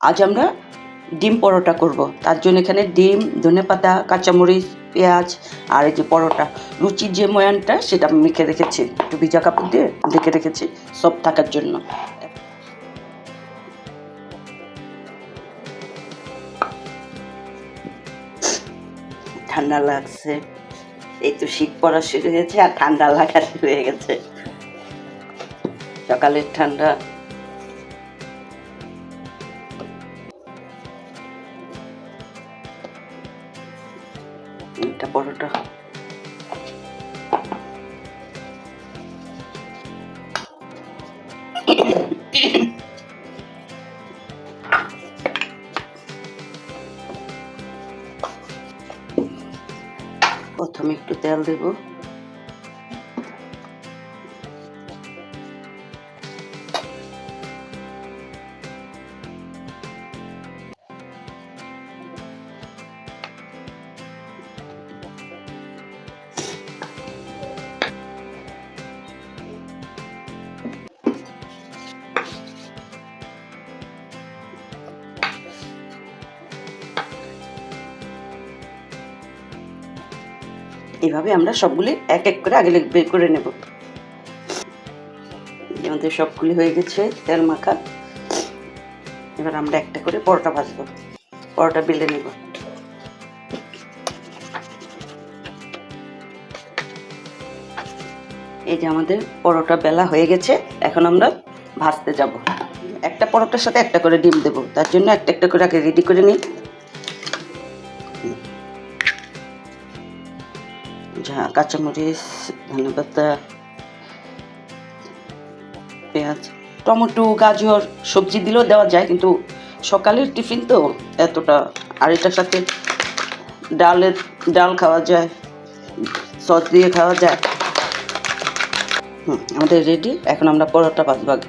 আজ আমরা ডিম পরোটা করব। তার জন্য এখানে ডিম, ধনেপাতা, কাঁচামরিচ, পেঁয়াজ আর এই যে পরোটা, লুচির যে ময়ানটা সেটা মেখে রেখেছি, একটু ভিজা কাপড় দিয়ে ঢেকে রেখেছি সব থাকার জন্য। ঠান্ডা লাগছে, এই তো শীত পড়া শুরু হয়েছে আর ঠান্ডা লাগা শুরু হয়ে গেছে, সকালের ঠান্ডা। এটা পরোটা প্রথমে একটু তেল দেব, এভাবে আমরা সবগুলি এক এক করে আগে বের করে নেব। আমাদের সবগুলি হয়ে গেছে তেল মাখা। এবার আমরা একটা করে পরোটা ভাজবো, পরোটা বেলে নেব। এই যে আমাদের পরোটা বেলা হয়ে গেছে, এখন আমরা ভাজতে যাব। একটা পরোটার সাথে একটা করে ডিম দেবো, তার জন্য একটা একটা করে আগে রেডি করে নিই। কাঁচামরিচ, ধনেপাতা, পেঁয়াজ, টমেটো, গাজর, সবজি দিলেও দেওয়া যায়, কিন্তু সকালের টিফিন তো এতটা, আর এটার সাথে ডাল খাওয়া যায়, সস দিয়ে খাওয়া যায়। আমাদের রেডি, এখন আমরা পরোটা ভাজবো আগে।